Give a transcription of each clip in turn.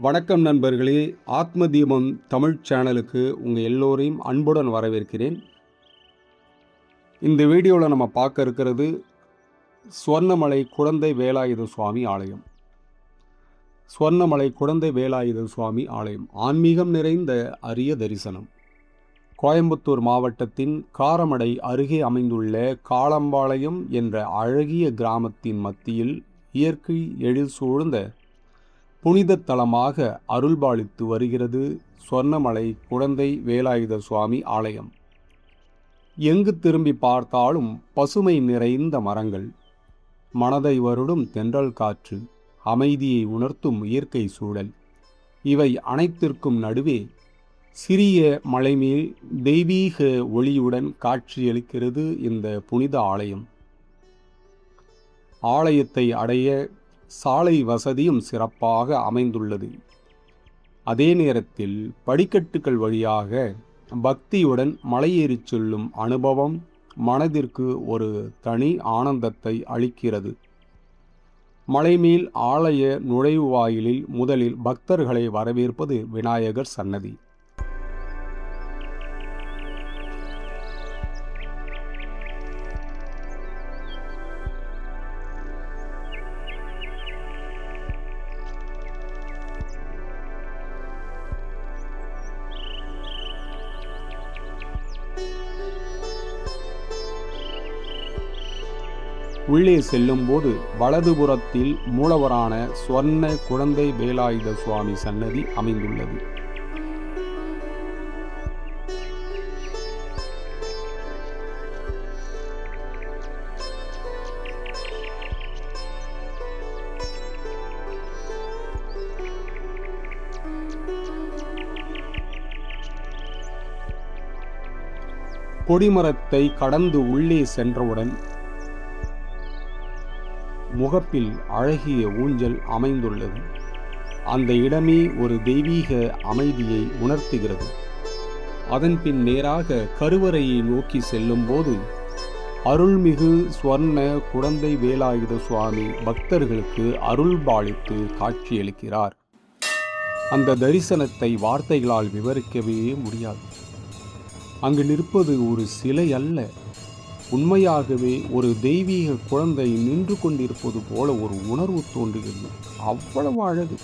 வணக்கம் நண்பர்களே, ஆத்ம தீபம் தமிழ் சேனலுக்கு உங்கள் எல்லோரையும் அன்புடன் வரவேற்கிறேன். இந்த வீடியோவில் நம்ம பார்க்க இருக்கிறது சுவர்ணமலை குடந்தை வேலாயுத சுவாமி ஆலயம். சுவர்ணமலை குடந்தை வேலாயுத சுவாமி ஆலயம் ஆன்மீகம் நிறைந்த அரிய தரிசனம். கோயம்புத்தூர் மாவட்டத்தின் காரமடை அருகே அமைந்துள்ள காளம்பாளையம் என்ற அழகிய கிராமத்தின் மத்தியில் இயற்கை எழில் சூழ்ந்த புனித தலமாக அருள்பாலித்து வருகிறது சுவர்ணமலை குடந்தை வேலாயுத சுவாமி ஆலயம். எங்கு திரும்பி பார்த்தாலும் பசுமை நிறைந்த மரங்கள், மனதை வருடும் தென்றல் காற்று, அமைதியை உணர்த்தும் இயற்கை சூழல், இவை அனைத்திற்கும் நடுவே சிறிய மலைமேல் தெய்வீக ஒளியுடன் காட்சியளிக்கிறது இந்த புனித ஆலயம். ஆலயத்தை அடைய சாலை வசதியும் சிறப்பாக அமைந்துள்ளது. அதே நேரத்தில் படிக்கட்டுகள் வழியாக பக்தியுடன் மலையேறிச் செல்லும் அனுபவம் மனதிற்கு ஒரு தனி ஆனந்தத்தை அளிக்கிறது. மலைமேல் ஆலய நுழைவாயிலில் முதலில் பக்தர்களை வரவேற்பது விநாயகர் சன்னதி. உள்ளே செல்லும்போது வலதுபுறத்தில் மூலவரான சுவர்ண குடந்தை வேலாயுத சுவாமி சன்னதி அமைந்துள்ளது. கொடிமரத்தை கடந்து உள்ளே சென்றவுடன் முகப்பில் அழகிய ஊஞ்சல் அமைந்துள்ளது. அந்த இடமே ஒரு தெய்வீக அமைதியை உணர்த்துகிறது. அதன்பின் நேராக கருவறையை நோக்கி செல்லும்போது அருள்மிகு சுவர்ண குடந்தை வேலாயுத சுவாமி பக்தர்களுக்கு அருள்பாலித்து காட்சியளிக்கிறார். அந்த தரிசனத்தை வார்த்தைகளால் விவரிக்கவே முடியாது. அங்கு நிற்பது ஒரு சிலை அல்ல, உண்மையாகவே ஒரு தெய்வீக குழந்தை நின்று கொண்டிருப்பது போல ஒரு உணர்வு தோன்றுகிறது. அவ்வளவு அழகு,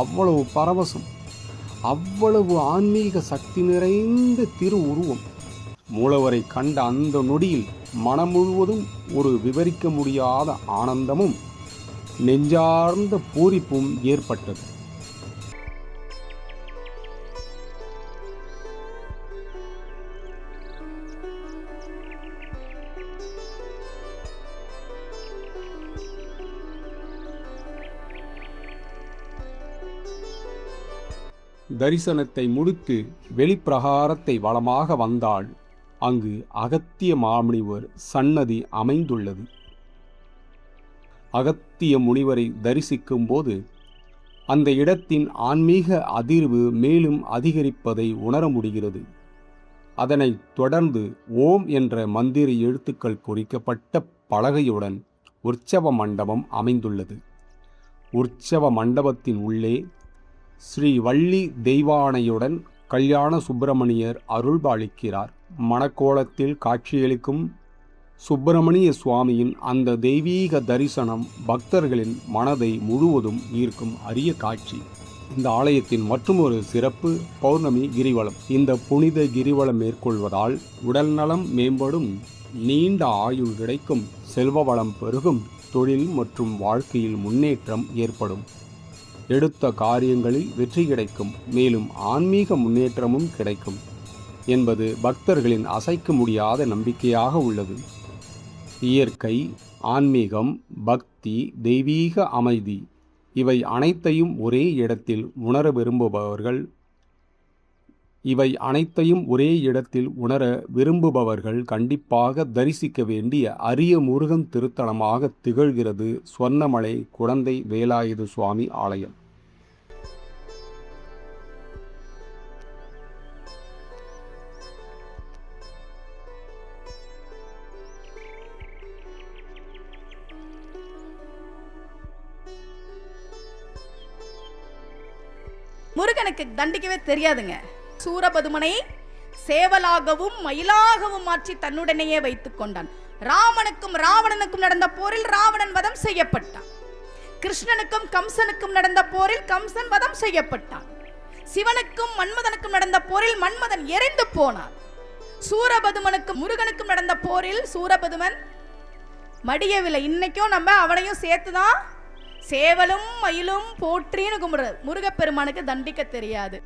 அவ்வளவு பரவசம், அவ்வளவு ஆன்மீக சக்தி நிறைந்த திரு உருவம். மூலவரை கண்ட அந்த நொடியில் மனம் முழுவதும் ஒரு விவரிக்க முடியாத ஆனந்தமும் நெஞ்சார்ந்த பூரிப்பும் ஏற்பட்டது. தரிசனத்தை முடித்து வெளிப்பிரகாரத்தை வலமாக வந்தால் அங்கு அகத்திய மாமுனிவர் சன்னதி அமைந்துள்ளது. அகத்திய முனிவரை தரிசிக்கும் போது அந்த இடத்தின் ஆன்மீக அதிர்வு மேலும் அதிகரிப்பதை உணர முடிகிறது. அதனைத் தொடர்ந்து ஓம் என்ற மந்திர எழுத்துக்கள் பொறிக்கப்பட்ட பலகையுடன் உற்சவ மண்டபம் அமைந்துள்ளது. உற்சவ மண்டபத்தின் உள்ளே ஸ்ரீ வள்ளி தெய்வானையுடன் கல்யாண சுப்பிரமணியர் அருள்பாலிக்கிறார். மணக்கோலத்தில் காட்சியளிக்கும் சுப்பிரமணிய சுவாமியின் அந்த தெய்வீக தரிசனம் பக்தர்களின் மனதை முழுவதும் ஈர்க்கும் அரிய காட்சி. இந்த ஆலயத்தின் மற்றொரு சிறப்பு பௌர்ணமி கிரிவலம். இந்த புனித கிரிவலம் மேற்கொள்வதால் உடல் நலம் மேம்படும், நீண்ட ஆயுள் கிடைக்கும், செல்வ வளம் பெருகும், தொழில் மற்றும் வாழ்க்கையில் முன்னேற்றம் ஏற்படும், எடுத்த காரியங்களில் வெற்றி கிடைக்கும், மேலும் ஆன்மீக முன்னேற்றமும் கிடைக்கும் என்பது பக்தர்களின் அசைக்க முடியாத நம்பிக்கையாக உள்ளது. இயற்கை, ஆன்மீகம், பக்தி, தெய்வீக அமைதி இவை அனைத்தையும் ஒரே இடத்தில் உணர விரும்புபவர்கள் கண்டிப்பாக தரிசிக்க வேண்டிய அரிய முருகன் திருத்தலமாக திகழ்கிறது சுவர்ணமலை குடந்தை வேலாயுத சுவாமி ஆலயம். முருகனுக்கு தண்டிக்கவே தெரியாதுங்க. சூரபதுமனை சேவலாகவும் மயிலாகவும் மாற்றி தன்னுடனேயே வைத்துக் கொண்டான். ராமனுக்கும் ராவணனுக்கும் நடந்த போரில் ராவணன் வதம் செய்யப்பட்டான். கிருஷ்ணனுக்கும் கம்சனுக்கும் நடந்த போரில் கம்சன் வதம் செய்யப்பட்டான். சிவனுக்கும் மன்மதனுக்கும் நடந்த போரில் மன்மதன் எரிந்து போனான். சூரபதுமனுக்கும் முருகனுக்கும் நடந்த போரில் சூரபதுமன் மடியவில்லை. இன்னைக்கும் நம்ம அவனையும் சேர்த்துதான் சேவலும் மயிலும் போற்றின்னு கும்பிடுறது. முருகப்பெருமானுக்கு தண்டிக்க தெரியாது.